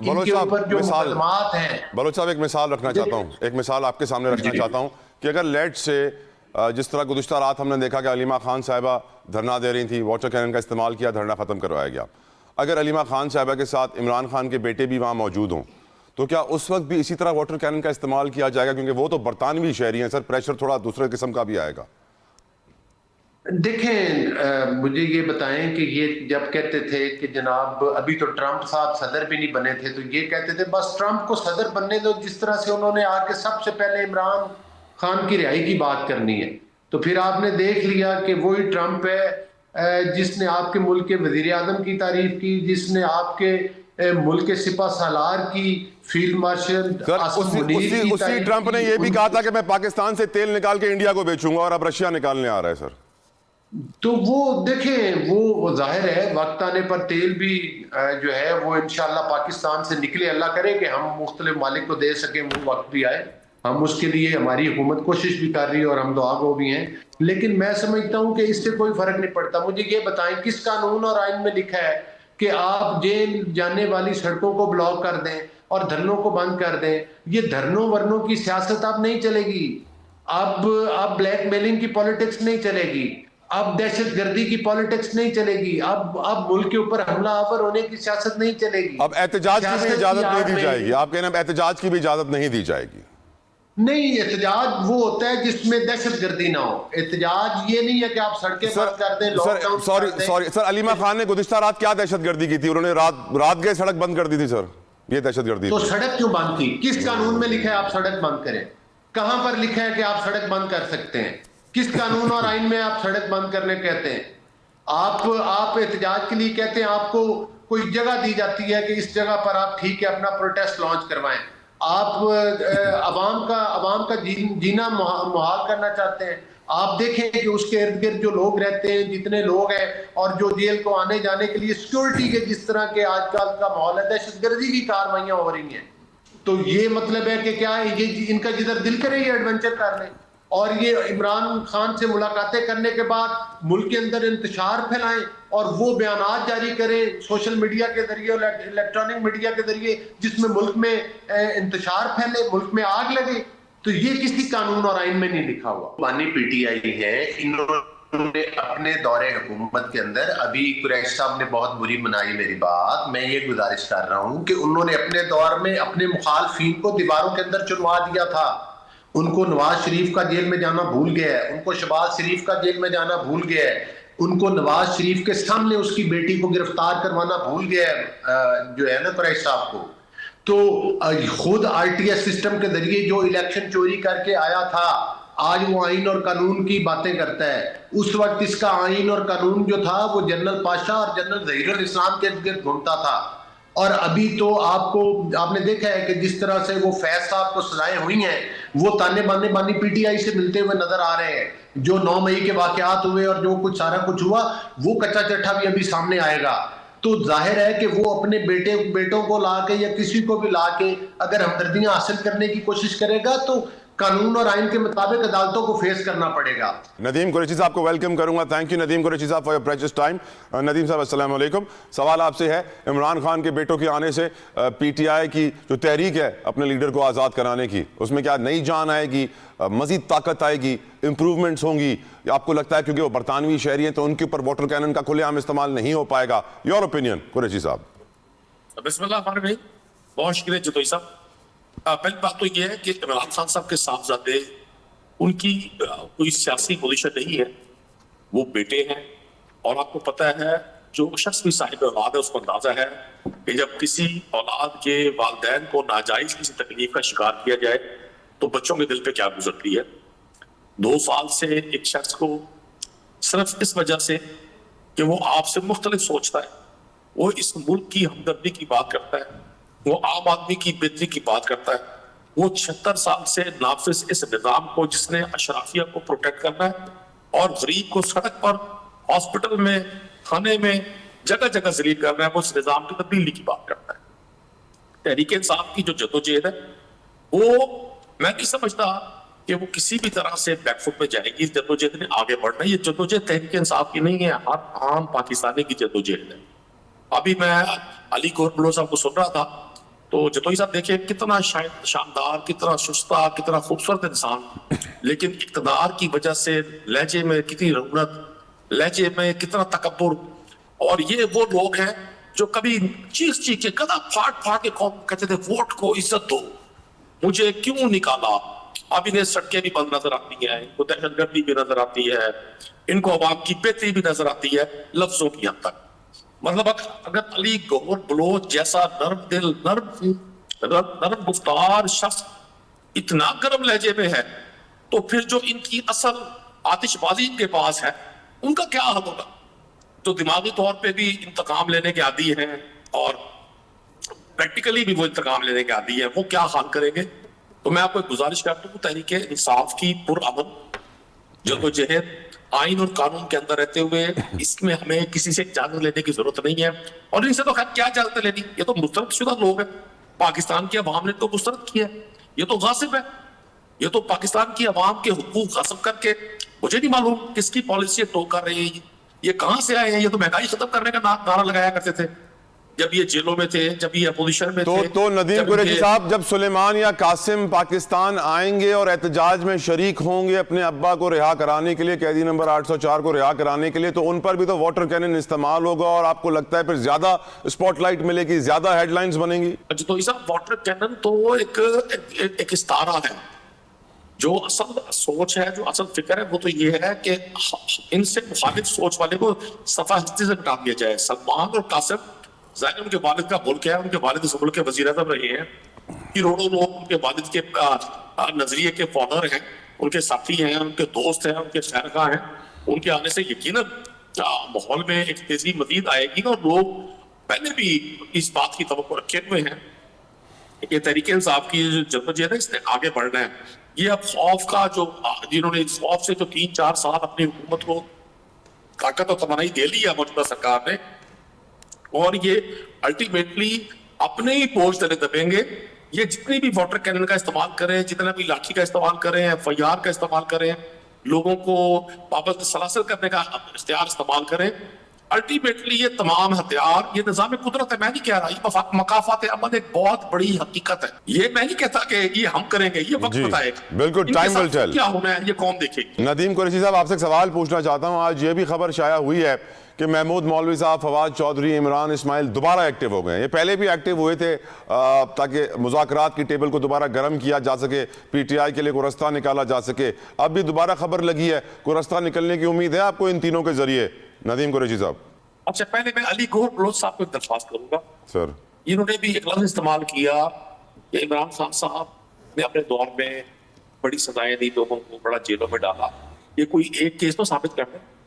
ان کے اوپر جو مقدمات ہیں. بلوچ صاحب ایک مثال رکھنا چاہتا ہوں, ایک مثال آپ کے سامنے رکھنا چاہتا ہوں کہ اگر لیٹ سے جس طرح گزشتہ رات ہم نے دیکھا کہ علیمہ خان صاحبہ دھرنا دے رہی تھیں, واٹر کینن کا استعمال کیا, دھرنا ختم کروایا گیا. اگر علیمہ خان صاحبہ کے ساتھ عمران خان کے بیٹے بھی وہاں موجود ہوں تو کیا اس وقت بھی اسی طرح واٹر کینن کا استعمال کیا جائے گا؟ کیونکہ وہ تو برطانوی شہری ہیں سر, پریشر تھوڑا دوسرے قسم کا بھی آئے گا. دیکھیں مجھے یہ بتائیں کہ یہ جب کہتے تھے کہ جناب ابھی تو ٹرمپ صاحب صدر بھی نہیں بنے تھے, تو یہ کہتے تھے بس ٹرمپ کو صدر بننے دو, جس طرح سے انہوں نے آ کے سب سے پہلے عمران خان کی رہائی کی بات کرنی ہے. تو پھر آپ نے دیکھ لیا کہ وہی ٹرمپ ہے جس نے آپ کے ملک کے وزیر اعظم کی تعریف کی, جس نے آپ کے ملک کے سپہ سالار کی, فیلڈ مارشل آصف منیر کی تعریف کی. اسی ٹرمپ نے یہ بھی کہا تھا کہ میں پاکستان سے تیل نکال کے انڈیا کو بیچوں گا, اور اب رشیا نکالنے آ رہا ہے سر. تو وہ دیکھیں وہ ظاہر ہے وقت آنے پر تیل بھی جو ہے وہ انشاءاللہ پاکستان سے نکلے, اللہ کرے کہ ہم مختلف مالک کو دے سکیں, وہ وقت بھی آئے. ہم اس کے لیے ہماری حکومت کوشش بھی کر رہی ہے اور ہم دعا گو بھی ہیں. لیکن میں سمجھتا ہوں کہ اس سے کوئی فرق نہیں پڑتا. مجھے یہ بتائیں کس قانون اور آئین میں لکھا ہے کہ آپ جیل جانے والی سڑکوں کو بلاک کر دیں اور دھرنوں کو بند کر دیں؟ یہ دھرنوں ورنوں کی سیاست اب نہیں چلے گی, اب بلیک میلنگ کی پالیٹکس نہیں چلے گی, اب دہشت گردی کی پالیٹکس نہیں چلے گی, اب ملک کے اوپر حملہ آور ہونے کی سیاست نہیں چلے گی. اب احتجاج کی بھی اجازت نہیں دی جائے گی. آپ کہنا اب احتجاج کی بھی اجازت نہیں دی جائے گی؟ نہیں, احتجاج وہ ہوتا ہے جس میں دہشت گردی نہ ہو. احتجاج یہ نہیں ہے کہ آپ سڑکیں بند کر دیں, لاک ڈاؤن کر دیں. سوری سر, علیمہ خان نے گزشتہ رات کیا دہشت گردی کی تھی؟ انہوں نے رات گئے سڑک بند کر دی تھی سر, یہ دہشت گردی. تو سڑک کیوں بند کی؟ کس قانون میں لکھا ہے آپ سڑک بند کریں؟ کہاں پر لکھا ہے کہ آپ سڑک بند کر سکتے ہیں؟ کس قانون اور آئین میں آپ سڑک بند کرنے کہتے ہیں؟ آپ احتجاج کے لیے کہتے ہیں, آپ کو کوئی جگہ دی جاتی ہے کہ اس جگہ پر آپ ٹھیک ہے اپنا پروٹیسٹ لانچ کروائیں. آپ عوام کا جینا محال کرنا چاہتے ہیں. آپ دیکھیں کہ اس کے ارد گرد جو لوگ رہتے ہیں, جتنے لوگ ہیں, اور جو جیل کو آنے جانے کے لیے سیکورٹی کے جس طرح کے آج کل کا ماحول ہے, دہشت گردی کی کارروائیاں ہو رہی ہیں. تو یہ مطلب ہے کہ کیا یہ ان کا جدھر دل کرے یہ ایڈونچر کر لیں, اور یہ عمران خان سے ملاقاتیں کرنے کے بعد ملک کے اندر انتشار پھیلائیں اور وہ بیانات جاری کریں سوشل میڈیا کے ذریعے اور الیکٹرانک میڈیا کے ذریعے جس میں ملک میں انتشار پھیلے, ملک میں آگ لگے. تو یہ کسی قانون اور آئین میں نہیں لکھا ہوا. بانی پی ٹی آئی ہے, انہوں نے اپنے دور حکومت کے اندر, ابھی قریش صاحب نے بہت بری منائی میری بات, میں یہ گزارش کر رہا ہوں کہ انہوں نے اپنے دور میں اپنے مخالفین کو دیواروں کے اندر چنوا دیا تھا. ان کو نواز شریف کا جیل میں جانا بھول گیا ہے, ان کو شہباز شریف کا جیل میں جانا بھول گیا ہے, ان کو نواز شریف کے سامنے اس کی بیٹی کو گرفتار کروانا بھول گیا ہے جو ہے نا قریش صاحب کو. تو خود آر ٹی ایس سسٹم کے ذریعے جو الیکشن چوری کر کے آیا تھا, آج وہ آئین اور قانون کی باتیں کرتا ہے. اس وقت اس کا آئین اور قانون جو تھا وہ جنرل پاشا اور جنرل ظہیر الاسلام کے گرد گھومتا تھا. اور ابھی تو آپ نے دیکھا ہے کہ جس طرح سے وہ فیض صاحب کو سزائیں ہوئی ہیں, وہ تانے بانے بانی پی ٹی آئی سے ملتے ہوئے نظر آ رہے ہیں. جو 9 مئی کے واقعات ہوئے اور جو کچھ سارا کچھ ہوا, وہ کچا چٹھا بھی ابھی سامنے آئے گا. تو ظاہر ہے کہ وہ اپنے بیٹوں کو لا کے یا کسی کو بھی لا کے اگر ہمدردیاں حاصل کرنے کی کوشش کرے گا تو قانون اور آئین کے مطابق عدالتوں کو فیس کرنا پڑے گا. ندیم قریشی صاحب کو ویلکم کروں گا. تھینک یو ندیم قریشی صاحب for your precious time. Nadeem صاحب السلام علیکم. سوال آپ سے ہے, عمران خان کے بیٹوں کے آنے سے پی ٹی آئی کی جو تحریک ہے اپنے لیڈر کو آزاد کرانے کی, اس میں کیا نئی جان آئے گی, مزید طاقت آئے گی, امپروومنٹس ہوں گی؟ آپ کو لگتا ہے کیونکہ وہ برطانوی شہری ہیں تو ان کے اوپر واٹر کینن کا کھلے عام استعمال نہیں ہو پائے گا؟ یور اوپینین قریشی صاحب. بسم اللہ الرحمن الرحیم. بہت شکریہ جتوئی صاحب. پہلی بات تو یہ ہے کہ عمران خان صاحب کے صاحبزادے, ان کی کوئی سیاسی پوزیشن نہیں ہے, وہ بیٹے ہیں. اور آپ کو پتہ ہے جو شخص بھی صاحب اولاد ہے اس کو اندازہ ہے کہ جب کسی اولاد کے والدین کو ناجائز کسی تکلیف کا شکار کیا جائے تو بچوں کے دل پہ کیا گزرتی ہے. 2 سال سے ایک شخص کو صرف اس وجہ سے کہ وہ آپ سے مختلف سوچتا ہے, وہ اس ملک کی ہمدردی کی بات کرتا ہے, وہ عام آدمی کی بہتری کی بات کرتا ہے, وہ 76 سال سے نافذ اس نظام کو جس نے اشرافیہ کو پروٹیکٹ کرنا ہے اور غریب کو سڑک پر, ہاسپٹل میں, کھانے میں, جگہ جگہ ذلیل کرنا ہے, وہ اس نظام کی تبدیلی کی بات کرتا ہے. تحریک انصاف کی جو جدوجہد ہے وہ میں نہیں سمجھتا کہ وہ کسی بھی طرح سے بیک فٹ پہ جائے گی. اس جدوجہد نے آگے بڑھنا ہے. یہ جدوجہد تحریک انصاف کی نہیں ہے, ہر عام پاکستانی کی جدوجہد ہے. ابھی میں علی گور بلو صاحب کو سن رہا تھا تو جتوئی صاحب دیکھیں کتنا شاندار، کتنا شستہ، کتنا خوبصورت انسان، لیکن اقتدار کی وجہ سے لہجے میں کتنی رعونت، لہجے میں کتنا تکبر. اور یہ وہ لوگ ہیں جو کبھی چیخ کے گلا پھاڑ کے قوم کہتے تھے ووٹ کو عزت دو، مجھے کیوں نکالا. اب انہیں سڑکیں بھی بند نظر آتی ہیں، ان کو دہشت گردی بھی نظر آتی ہے، ان کو عوام کی بہتری بھی نظر آتی ہے لفظوں کی حد تک. مطلب اگر علی گوہر بلوچ جیسا نرم دل، نرم گفتار شخص اتنا گرم لہجے میں ہے، تو پھر جو ان کی اصل آتش بازی ان کے پاس ہے ان کا کیا حل ہوگا؟ تو دماغی طور پہ بھی انتقام لینے کے عادی ہیں اور پریکٹیکلی بھی وہ انتقام لینے کے عادی ہیں، وہ کیا حال کریں گے؟ تو میں آپ کو ایک گزارش کرتا ہوں، تحریک انصاف کی پرامن جدوجہد آئین اور قانون کے اندر رہتے ہوئے اس میں ہمیں کسی سے اجازت لینے کی ضرورت نہیں ہے. اور ان سے تو خیر کیا اجازت لینی، یہ تو مسترد شدہ لوگ ہیں، پاکستان کی عوام نے تو مسترد کیا ہے، یہ تو غاصب ہے، یہ تو پاکستان کی عوام کے حقوق غصب کر کے، مجھے نہیں معلوم کس کی پالیسی ٹو کر رہے ہیں، یہ کہاں سے آئے ہیں. یہ تو مہنگائی ختم کرنے کا نعرہ لگایا کرتے تھے جب یہ جیلوں میں تھے، جب یہ اپوزیشن میں تھے. تو ندیم قریشی صاحب، جب سلیمان یا قاسم پاکستان آئیں گے اور احتجاج میں شریک ہوں گے اپنے ابا کو رہا کرانے کے لیے، قیدی نمبر 804 کو رہا کرانے کے لیے، تو ان پر بھی تو واٹر کینن استعمال ہوگا اور آپ کو لگتا ہے پھر زیادہ اسپاٹ لائٹ ملے گی، زیادہ ہیڈ لائنز بنیں گی؟ تو صاحب واٹر کینن تو ایک استعارہ ہے. جو اصل سوچ ہے، جو اصل فکر ہے، وہ تو یہ ہے کہ ان سے مخالف سوچ والے کو صفحہ ہستی سے مٹا دیا جائے. سلمان اور قاسم ظاہر ان کے والد کا ملک ہے، ان کے والد اس ملک کے وزیر اعظم رہے ہیں، کروڑوں لوگ ان کے والد کے نظریے کے فالوور ہیں، ان کے ساتھی ہیں، ان کے دوست ہیں، ان کے شہرخواہ ہیں. ان کے آنے سے یقیناً ماحول میں ایک تیزی مزید آئے گی اور لوگ پہلے بھی اس بات کی توقع رکھے ہوئے ہیں کہ تحریک انصاف کی جو جدوجہد ہے اس نے آگے بڑھنا ہے. یہ اب خوف کا جو جنہوں نے اس خوف سے جو 3-4 سال اپنی حکومت کو طاقت اور توانائی دے لی ہے موجودہ سرکار نے، اور یہ الٹیمیٹلی اپنے ہی بوجھ تلے دبیں گے. یہ جتنی بھی واٹر کینن کا استعمال کریں، جتنا بھی لاٹھی کا استعمال کریں، FIR کا استعمال کریں، لوگوں کو پابند سلاسل کرنے کا اختیار استعمال کریں، الٹیمیٹلی یہ تمام ہتھیار، یہ نظام قدرت ہے. میں نہیں کہہ رہا، یہ مقافات عمل ایک بہت بڑی حقیقت ہے. یہ میں نہیں کہتا کہ یہ ہم کریں گے، یہ وقت بتائے گا. بالکل، ٹائم ول ٹیل کیا ہونا ہے یہ قوم دیکھے گی. ندیم قریشی صاحب، آپ سے ایک سوال پوچھنا چاہتا ہوں. آج یہ بھی خبر شائع ہوئی ہے کہ محمود مولوی صاحب، فواد چودھری، عمران اسماعیل دوبارہ ایکٹیو ہو گئے ہیں. یہ پہلے بھی ایکٹیو ہوئے تھے تاکہ مذاکرات کی ٹیبل کو دوبارہ گرم کیا جا سکے، PTI کے لیے کوئی رستہ نکالا جا سکے. اب بھی دوبارہ خبر لگی ہے، کوئی رستہ نکلنے کی امید ہے آپ کو ان تینوں کے ذریعے؟ ندیم قریشی صاحب. اچھا، پہلے میں علی گوہر بلوچ صاحب کو ایک درخواست کروں گا. سر، انہوں نے بھی ایک لفظ استعمال کیا کہ عمران خان صاحب نے اپنے دور میں بڑی سزائیں دی لوگوں کو، بڑا جیلوں میں ڈالا. یہ کوئی ایک کیس تو ثابت کر دیں